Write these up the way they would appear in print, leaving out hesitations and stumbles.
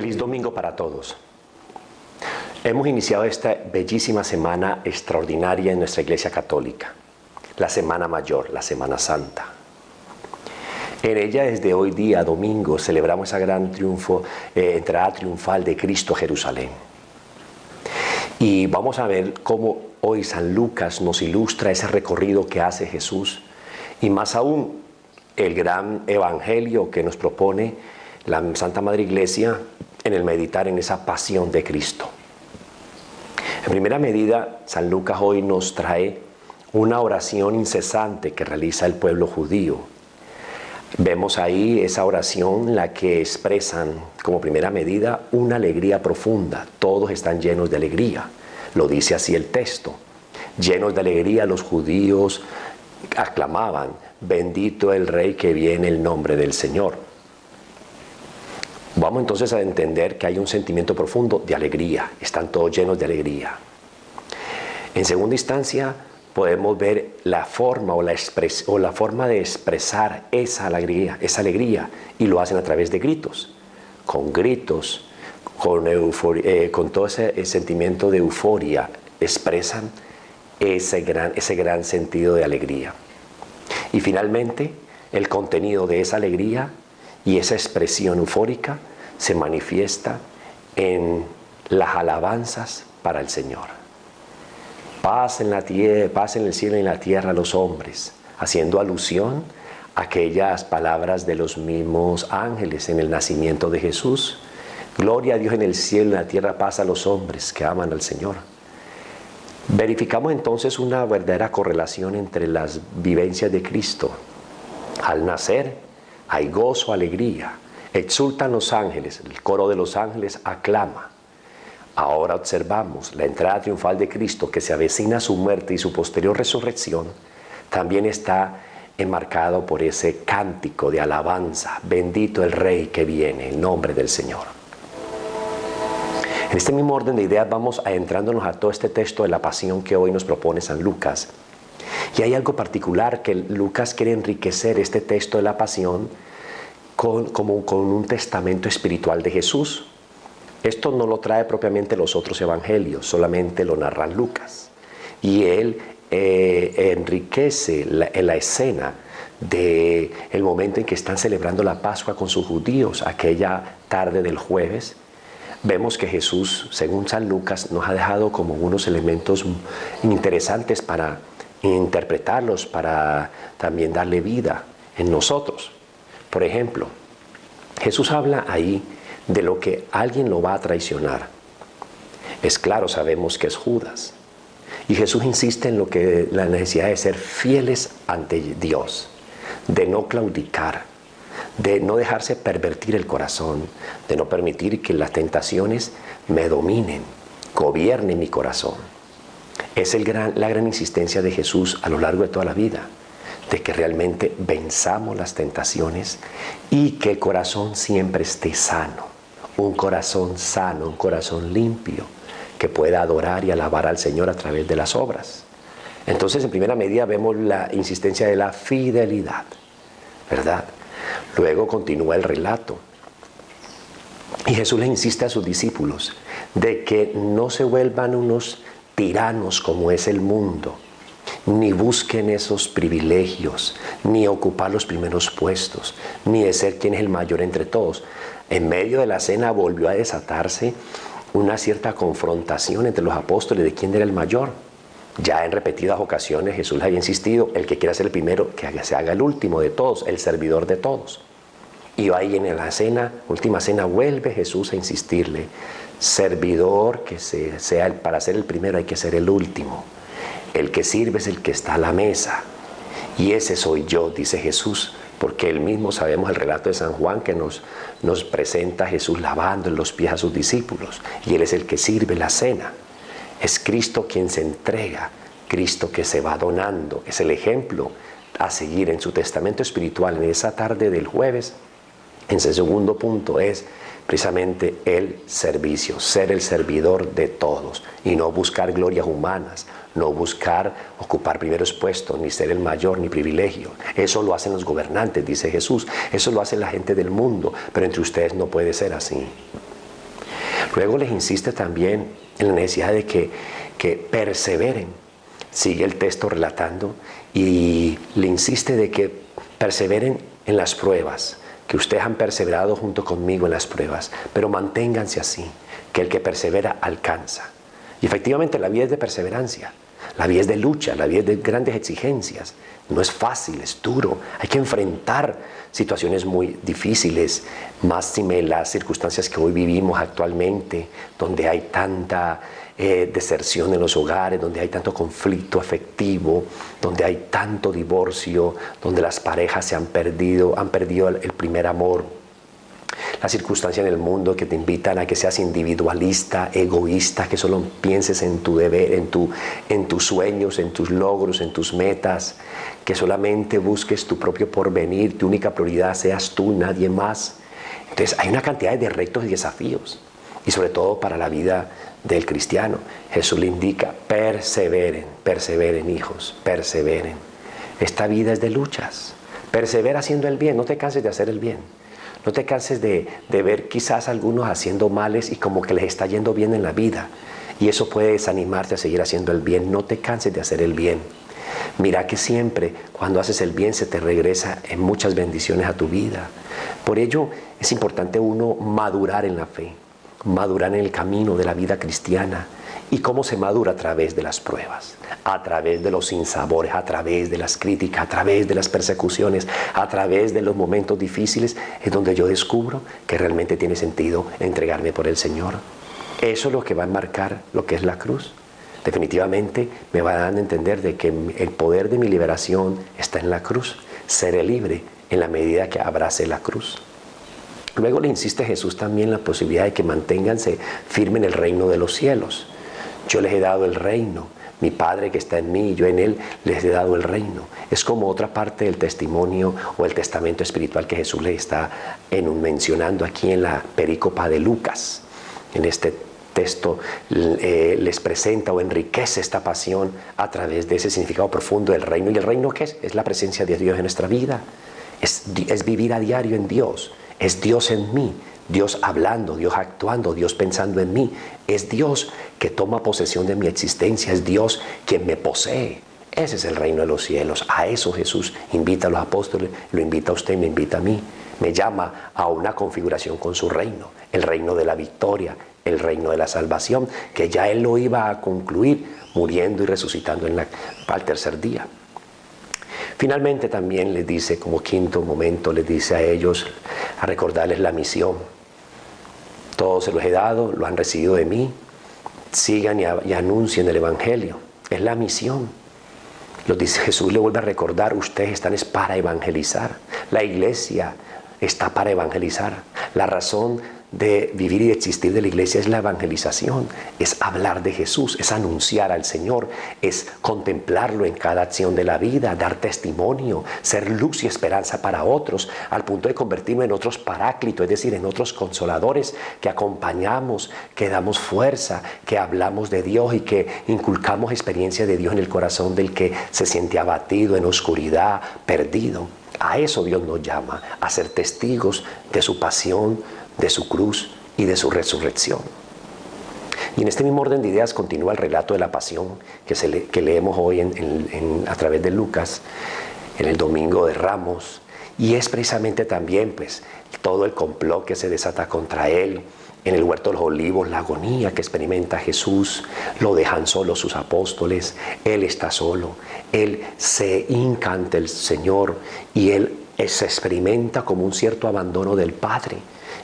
Feliz domingo para todos. Hemos iniciado esta bellísima semana extraordinaria en nuestra Iglesia Católica, la Semana Mayor, la Semana Santa. En ella, desde hoy día, domingo, celebramos esa gran entrada triunfal de Cristo a Jerusalén. Y vamos a ver cómo hoy San Lucas nos ilustra ese recorrido que hace Jesús, y más aún el gran evangelio que nos propone la Santa Madre Iglesia en el meditar en esa pasión de Cristo. En primera medida, San Lucas hoy nos trae una oración incesante que realiza el pueblo judío. Vemos ahí esa oración en la que expresan como primera medida una alegría profunda. Todos están llenos de alegría. Lo dice así el texto. Llenos de alegría los judíos aclamaban: bendito el Rey que viene en el nombre del Señor. Vamos entonces a entender que hay un sentimiento profundo de alegría. Están todos llenos de alegría. En segunda instancia, podemos ver la forma la forma de expresar esa alegría, y lo hacen a través de gritos, con todo ese sentimiento de euforia, expresan ese gran sentido de alegría. Y finalmente, el contenido de esa alegría y esa expresión eufórica se manifiesta en las alabanzas para el Señor. Paz en el cielo y en la tierra a los hombres, haciendo alusión a aquellas palabras de los mismos ángeles en el nacimiento de Jesús. Gloria a Dios en el cielo y en la tierra, paz a los hombres que aman al Señor. Verificamos entonces una verdadera correlación entre las vivencias de Cristo. Al nacer hay gozo, alegría. Exultan los ángeles, el coro de los ángeles aclama. Ahora observamos la entrada triunfal de Cristo, que se avecina a su muerte y su posterior resurrección. También está enmarcado por ese cántico de alabanza: bendito el Rey que viene, en nombre del Señor. En este mismo orden de ideas vamos adentrándonos a todo este texto de la pasión que hoy nos propone San Lucas. Y hay algo particular que Lucas quiere enriquecer este texto de la pasión con un testamento espiritual de Jesús. Esto no lo trae propiamente los otros evangelios, solamente lo narran Lucas. Y él enriquece la escena del momento en que están celebrando la Pascua con sus judíos, aquella tarde del jueves. Vemos que Jesús, según San Lucas, nos ha dejado como unos elementos interesantes para interpretarlos, para también darle vida en nosotros. Por ejemplo, Jesús habla ahí de lo que alguien lo va a traicionar. Es claro, sabemos que es Judas. Y Jesús insiste en la necesidad de ser fieles ante Dios, de no claudicar, de no dejarse pervertir el corazón, de no permitir que las tentaciones me dominen, gobiernen mi corazón. Es la gran insistencia de Jesús a lo largo de toda la vida, de que realmente venzamos las tentaciones y que el corazón siempre esté sano. Un corazón sano, un corazón limpio, que pueda adorar y alabar al Señor a través de las obras. Entonces, en primera medida vemos la insistencia de la fidelidad, ¿verdad? Luego continúa el relato. Y Jesús le insiste a sus discípulos de que no se vuelvan unos tiranos como es el mundo, ni busquen esos privilegios, ni ocupar los primeros puestos, ni de ser quien es el mayor entre todos. En medio de la cena volvió a desatarse una cierta confrontación entre los apóstoles de quién era el mayor. Ya en repetidas ocasiones Jesús les había insistido: el que quiera ser el primero, que se haga el último de todos, el servidor de todos. Y ahí en la última cena, vuelve Jesús a insistirle: servidor, para ser el primero hay que ser el último. El que sirve es el que está a la mesa. Y ese soy yo, dice Jesús, porque él mismo sabemos el relato de San Juan que nos presenta a Jesús lavando los pies a sus discípulos. Y él es el que sirve la cena. Es Cristo quien se entrega, Cristo que se va donando. Es el ejemplo a seguir en su testamento espiritual en esa tarde del jueves. En ese segundo punto es precisamente el servicio, ser el servidor de todos y no buscar glorias humanas, no buscar ocupar primeros puestos, ni ser el mayor, ni privilegio. Eso lo hacen los gobernantes, dice Jesús. Eso lo hace la gente del mundo, pero entre ustedes no puede ser así. Luego les insiste también en la necesidad de que perseveren. Sigue el texto relatando y le insiste de que perseveren en las pruebas, que ustedes han perseverado junto conmigo en las pruebas, pero manténganse así, que el que persevera alcanza. Y efectivamente la vida es de perseverancia, la vida es de lucha, la vida es de grandes exigencias. No es fácil, es duro, hay que enfrentar situaciones muy difíciles, máxime las circunstancias que hoy vivimos actualmente, donde hay tanta deserción en los hogares, donde hay tanto conflicto afectivo, donde hay tanto divorcio, donde las parejas se han perdido el primer amor. Las circunstancias en el mundo que te invitan a que seas individualista, egoísta, que solo pienses en tu deber, en tus sueños, en tus logros, en tus metas, que solamente busques tu propio porvenir, tu única prioridad seas tú, nadie más. Entonces hay una cantidad de retos y desafíos, y sobre todo para la vida del cristiano. Jesús le indica, perseveren, perseveren hijos, perseveren. Esta vida es de luchas. Persevera haciendo el bien, no te canses de hacer el bien. No te canses de ver quizás algunos haciendo males y como que les está yendo bien en la vida. Y eso puede desanimarte a seguir haciendo el bien. No te canses de hacer el bien. Mira que siempre cuando haces el bien se te regresa en muchas bendiciones a tu vida. Por ello es importante uno madurar en la fe, madurar en el camino de la vida cristiana. ¿Y cómo se madura? A través de las pruebas, a través de los sinsabores, a través de las críticas, a través de las persecuciones, a través de los momentos difíciles, es donde yo descubro que realmente tiene sentido entregarme por el Señor. Eso es lo que va a enmarcar lo que es la cruz. Definitivamente me va dando a entender de que el poder de mi liberación está en la cruz. Seré libre en la medida que abrace la cruz. Luego le insiste Jesús también en la posibilidad de que manténganse firmes en el reino de los cielos. Yo les he dado el reino, mi Padre que está en mí, yo en Él les he dado el reino. Es como otra parte del testimonio o el testamento espiritual que Jesús les está mencionando aquí en la perícopa de Lucas. En este texto les presenta o enriquece esta pasión a través de ese significado profundo del reino. ¿Y el reino qué es? Es la presencia de Dios en nuestra vida, es vivir a diario en Dios, es Dios en mí. Dios hablando, Dios actuando, Dios pensando en mí. Es Dios que toma posesión de mi existencia, es Dios quien me posee. Ese es el reino de los cielos. A eso Jesús invita a los apóstoles, lo invita a usted, me invita a mí. Me llama a una configuración con su reino, el reino de la victoria, el reino de la salvación, que ya Él lo iba a concluir muriendo y resucitando al tercer día. Finalmente también les dice, como quinto momento, les dice a ellos, a recordarles la misión. Todo se los he dado, lo han recibido de mí. Sigan y anuncien el Evangelio. Es la misión. Jesús le vuelve a recordar, ustedes están para evangelizar. La iglesia está para evangelizar. La razón de vivir y de existir de la iglesia es la evangelización, es hablar de Jesús, es anunciar al Señor, es contemplarlo en cada acción de la vida, dar testimonio, ser luz y esperanza para otros, al punto de convertirnos en otros paráclitos, es decir, en otros consoladores que acompañamos, que damos fuerza, que hablamos de Dios y que inculcamos experiencia de Dios en el corazón del que se siente abatido, en oscuridad, perdido. A eso Dios nos llama, a ser testigos de su pasión, de su cruz y de su resurrección. Y en este mismo orden de ideas continúa el relato de la pasión que leemos hoy a través de Lucas, en el Domingo de Ramos, y es precisamente también pues, todo el complot que se desata contra Él, en el huerto de los olivos, la agonía que experimenta Jesús, lo dejan solo sus apóstoles, Él está solo, Él se hinca ante el Señor y Él se experimenta como un cierto abandono del Padre.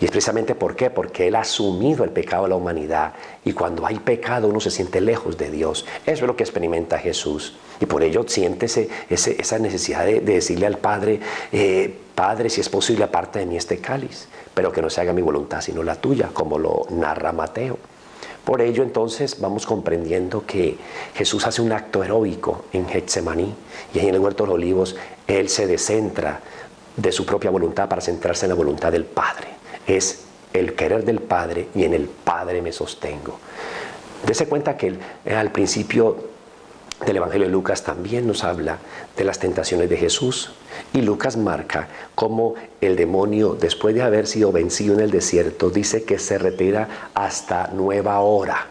Y es precisamente ¿por qué? Porque Él ha asumido el pecado de la humanidad. Y cuando hay pecado uno se siente lejos de Dios. Eso es lo que experimenta Jesús. Y por ello siente esa necesidad de decirle al Padre, Padre, si es posible, aparte de mí este cáliz, pero que no se haga mi voluntad sino la tuya, como lo narra Mateo. Por ello entonces vamos comprendiendo que Jesús hace un acto heroico en Getsemaní. Y ahí en el huerto de los olivos Él se descentra de su propia voluntad para centrarse en la voluntad del Padre. Es el querer del Padre y en el Padre me sostengo. Dese cuenta que al principio del Evangelio de Lucas también nos habla de las tentaciones de Jesús. Y Lucas marca cómo el demonio, después de haber sido vencido en el desierto, dice que se retira hasta nueva hora.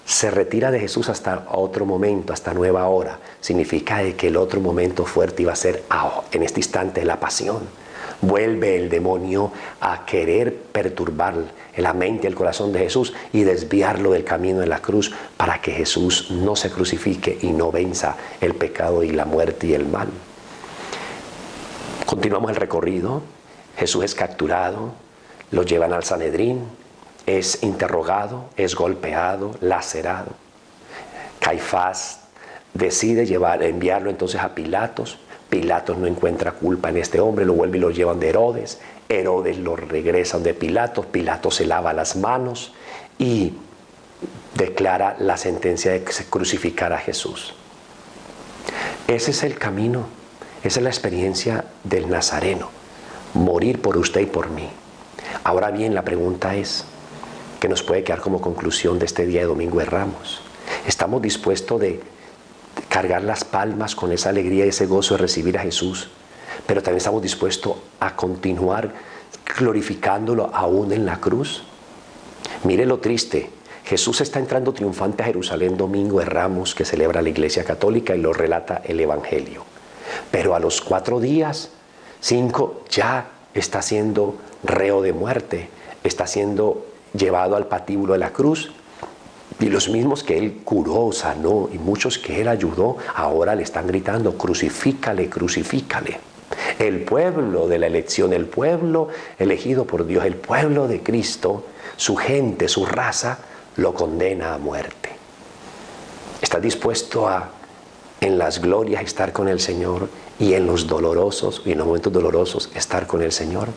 Se retira de Jesús hasta otro momento, hasta nueva hora. Significa que el otro momento fuerte iba a ser en este instante de la pasión. Vuelve el demonio a querer perturbar la mente y el corazón de Jesús y desviarlo del camino de la cruz para que Jesús no se crucifique y no venza el pecado y la muerte y el mal. Continuamos el recorrido. Jesús es capturado, lo llevan al Sanedrín, es interrogado, es golpeado, lacerado. Caifás decide enviarlo entonces a Pilatos. Pilatos no encuentra culpa en este hombre, lo vuelve y lo llevan de Herodes. Herodes lo regresan de Pilatos. Pilatos se lava las manos y declara la sentencia de crucificar a Jesús. Ese es el camino, esa es la experiencia del Nazareno, morir por usted y por mí. Ahora bien, la pregunta es, que nos puede quedar como conclusión de este día de Domingo de Ramos. ¿Estamos dispuestos de cargar las palmas con esa alegría y ese gozo de recibir a Jesús? Pero también estamos dispuestos a continuar glorificándolo aún en la cruz. Mire lo triste. Jesús está entrando triunfante a Jerusalén Domingo de Ramos, que celebra la Iglesia Católica, y lo relata el Evangelio. Pero a los 4 días, 5, ya está siendo reo de muerte, está siendo llevado al patíbulo de la cruz. Y los mismos que él curó, sanó, y muchos que él ayudó, ahora le están gritando: crucifícale, crucifícale. El pueblo de la elección, el pueblo elegido por Dios, el pueblo de Cristo, su gente, su raza, lo condena a muerte. ¿Estás dispuesto a, en las glorias, estar con el Señor, y en los dolorosos y en los momentos dolorosos estar con el Señor?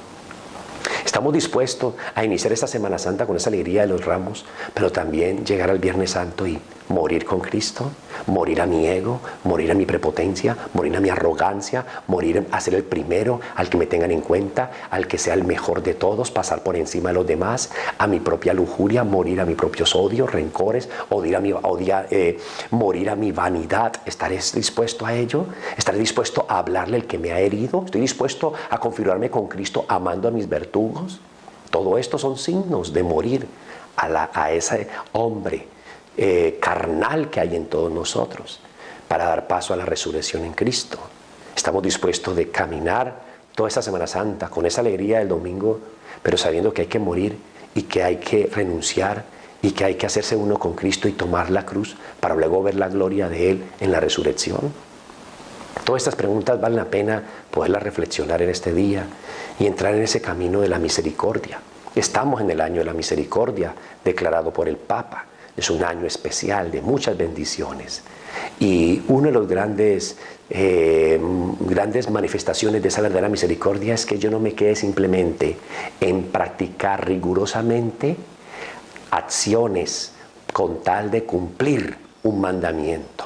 Estamos dispuestos a iniciar esta Semana Santa con esa alegría de los ramos, pero también llegar al Viernes Santo y morir con Cristo, morir a mi ego, morir a mi prepotencia, morir a mi arrogancia, morir a ser el primero, al que me tengan en cuenta, al que sea el mejor de todos, pasar por encima de los demás, a mi propia lujuria, morir a mis propios odios, rencores, morir a mi vanidad. ¿Estaré dispuesto a ello? ¿Estaré dispuesto a hablarle al que me ha herido? ¿Estoy dispuesto a configurarme con Cristo amando a mis verdugos? Todo esto son signos de morir a ese hombre carnal que hay en todos nosotros, para dar paso a la resurrección en Cristo. Estamos dispuestos de caminar toda esta Semana Santa con esa alegría del domingo, pero sabiendo que hay que morir y que hay que renunciar y que hay que hacerse uno con Cristo y tomar la cruz para luego ver la gloria de Él en la resurrección. Todas estas preguntas valen la pena poderlas reflexionar en este día y entrar en ese camino de la misericordia. Estamos en el año de la misericordia declarado por el Papa. Es un año especial de muchas bendiciones. Y una de las grandes manifestaciones de esa verdadera misericordia es que yo no me quede simplemente en practicar rigurosamente acciones con tal de cumplir un mandamiento,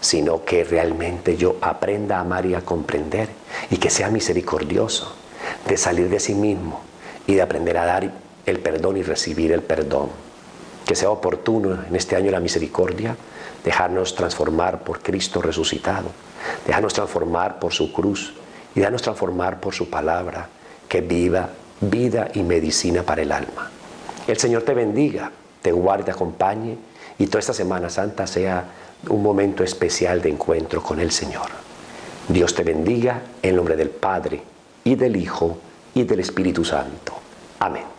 sino que realmente yo aprenda a amar y a comprender, y que sea misericordioso, de salir de sí mismo y de aprender a dar el perdón y recibir el perdón. Que sea oportuno en este año de la misericordia dejarnos transformar por Cristo resucitado, dejarnos transformar por su cruz y dejarnos transformar por su palabra, que viva vida y medicina para el alma. El Señor te bendiga, te guarde, te acompañe, y toda esta Semana Santa sea un momento especial de encuentro con el Señor. Dios te bendiga en nombre del Padre, y del Hijo, y del Espíritu Santo. Amén.